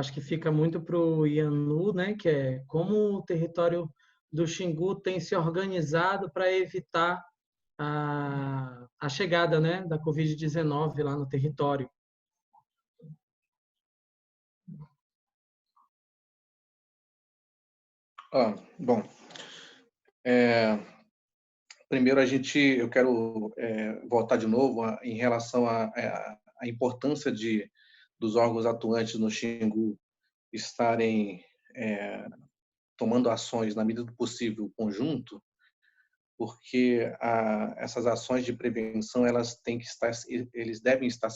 acho que fica muito para o Ianu, né, que é como o território do Xingu tem se organizado para evitar a chegada, né, da Covid-19 lá no território. Bom, primeiro eu quero voltar de novo em relação à importância dos órgãos atuantes no Xingu estarem tomando ações na medida do possível conjunto, porque essas ações de prevenção eles devem estar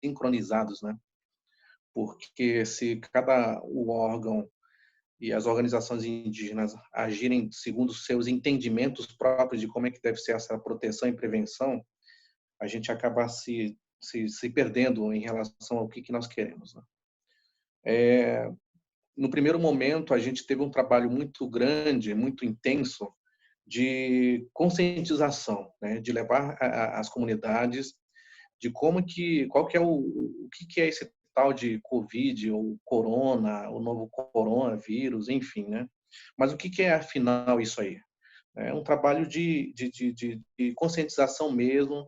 sincronizados, né? Porque se o órgão e as organizações indígenas agirem segundo os seus entendimentos próprios de como é que deve ser essa proteção e prevenção, a gente acaba se perdendo em relação ao que nós queremos, né? No primeiro momento, a gente teve um trabalho muito grande, muito intenso, de conscientização, né? De levar as comunidades de qual que é o que é esse tal de Covid, ou corona, o novo coronavírus, enfim, né? Mas o que é, afinal, isso aí? É um trabalho de conscientização mesmo,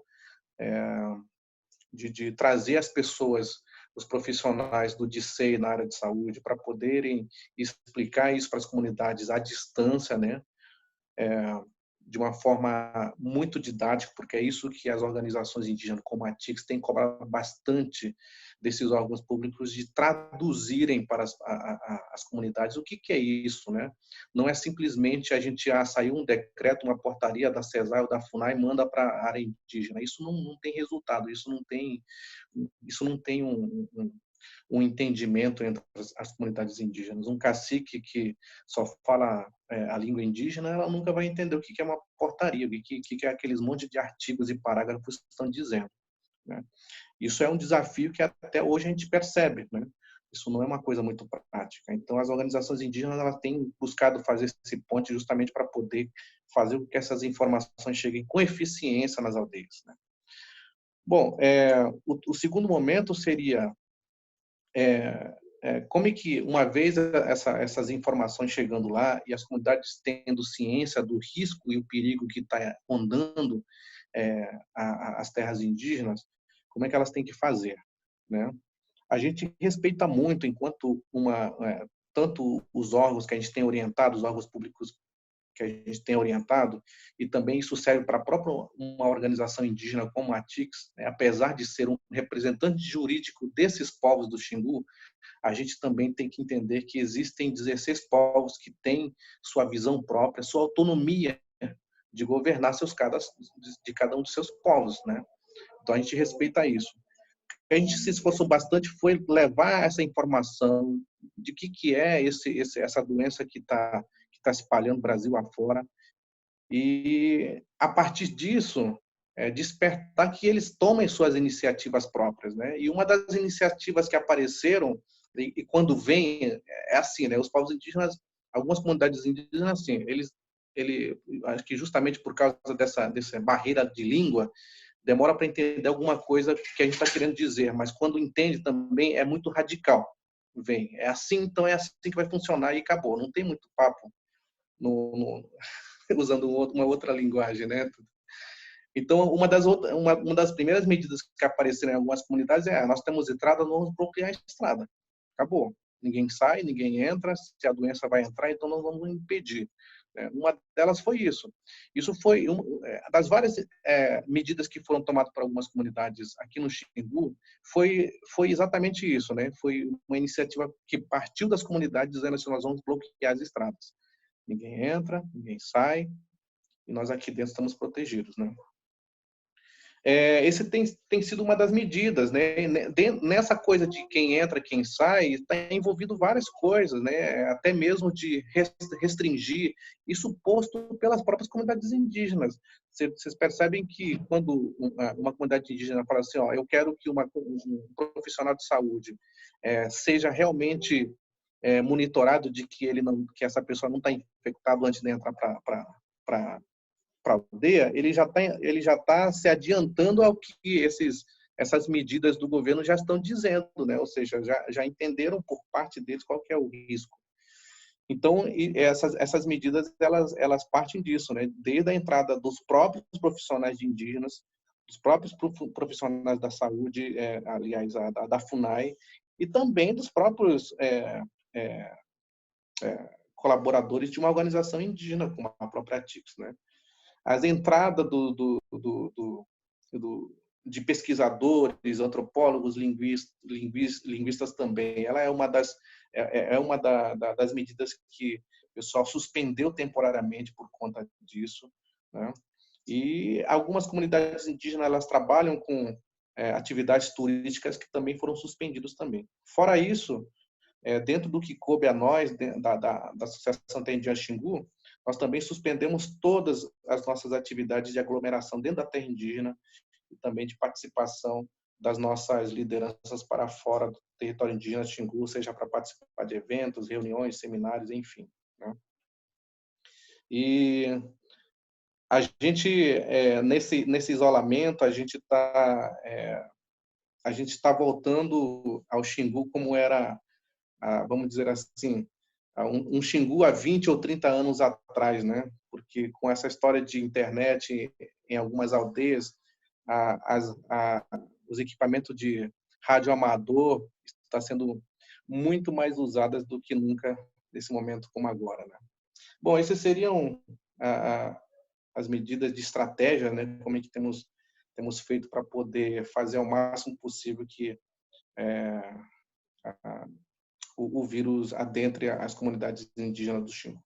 de trazer as pessoas, os profissionais do DICEI na área de saúde, para poderem explicar isso para as comunidades à distância, né? De uma forma muito didática, porque é isso que as organizações indígenas como a TICS têm cobrado bastante desses órgãos públicos, de traduzirem para as comunidades o que é isso, né? Não é simplesmente a gente saiu um decreto, uma portaria da CESAI ou da FUNAI e manda para a área indígena. Isso não tem resultado, isso não tem um entendimento entre as comunidades indígenas. Um cacique que só fala a língua indígena, ela nunca vai entender o que é uma portaria, o que é aqueles monte de artigos e parágrafos que estão dizendo, né? Isso é um desafio que até hoje a gente percebe, né? Isso não é uma coisa muito prática. Então, as organizações indígenas elas têm buscado fazer esse ponte justamente para poder fazer com que essas informações cheguem com eficiência nas aldeias, né? Bom, o segundo momento seria como é que, uma vez essas informações chegando lá e as comunidades tendo ciência do risco e o perigo que está rondando as terras indígenas, como é que elas têm que fazer, né? A gente respeita muito, enquanto tanto os órgãos que a gente tem orientado, os órgãos públicos que a gente tem orientado, e também isso serve para a própria uma organização indígena como a TICS, né? Apesar de ser um representante jurídico desses povos do Xingu, a gente também tem que entender que existem 16 povos que têm sua visão própria, sua autonomia de governar de cada um dos seus povos, né? Então a gente respeita isso. O que a gente se esforçou bastante foi levar essa informação de que é essa doença que tá se espalhando Brasil afora, e a partir disso despertar que eles tomem suas iniciativas próprias, né? E uma das iniciativas que apareceram e quando vem é assim, né? Os povos indígenas, algumas comunidades indígenas, assim, acho que justamente por causa dessa barreira de língua, demora para entender alguma coisa que a gente está querendo dizer, mas quando entende também é muito radical. Vem, é assim, então é assim que vai funcionar e acabou. Não tem muito papo usando uma outra linguagem, né? Então, uma das primeiras medidas que apareceram em algumas comunidades nós temos entrada, vamos bloquear a estrada. Acabou. Ninguém sai, ninguém entra. Se a doença vai entrar, então nós vamos impedir. Uma delas foi isso. Isso foi das várias medidas que foram tomadas por algumas comunidades aqui no Xingu, foi exatamente isso, né? Foi uma iniciativa que partiu das comunidades dizendo assim: nós vamos bloquear as estradas. Ninguém entra, ninguém sai, e nós aqui dentro estamos protegidos, né? Esse tem sido uma das medidas, né? Nessa coisa de quem entra, quem sai, está envolvido várias coisas, né? Até mesmo de restringir, isso posto pelas próprias comunidades indígenas. Vocês percebem que quando uma comunidade indígena fala assim, eu quero que um profissional de saúde seja realmente monitorado de que essa pessoa não está infectada antes de entrar para a aldeia, ele já tá se adiantando ao que essas medidas do governo já estão dizendo, né? Ou seja, já entenderam por parte deles qual que é o risco. Então, essas medidas, elas partem disso, né? Desde a entrada dos próprios profissionais de indígenas, dos próprios profissionais da saúde, aliás, da FUNAI, e também dos próprios colaboradores de uma organização indígena, como a própria TICS, né? As entradas de pesquisadores, antropólogos, linguistas também. Ela é uma das medidas que o pessoal suspendeu temporariamente por conta disso, né? E algumas comunidades indígenas, elas trabalham com atividades turísticas que também foram suspendidas também. Fora isso, dentro do que coube a nós, da Associação Terra Xingu, nós também suspendemos todas as nossas atividades de aglomeração dentro da terra indígena e também de participação das nossas lideranças para fora do território indígena Xingu, seja para participar de eventos, reuniões, seminários, enfim, né? E a gente, nesse isolamento, a gente está voltando ao Xingu como era, vamos dizer assim, um Xingu há 20 ou 30 anos atrás, né? Porque com essa história de internet em algumas aldeias, os equipamentos de rádio amador estão sendo muito mais usados do que nunca nesse momento como agora, né? Bom, essas seriam as medidas de estratégia, né? Como é que temos feito para poder fazer ao máximo possível que o vírus adentre as comunidades indígenas do Xingu.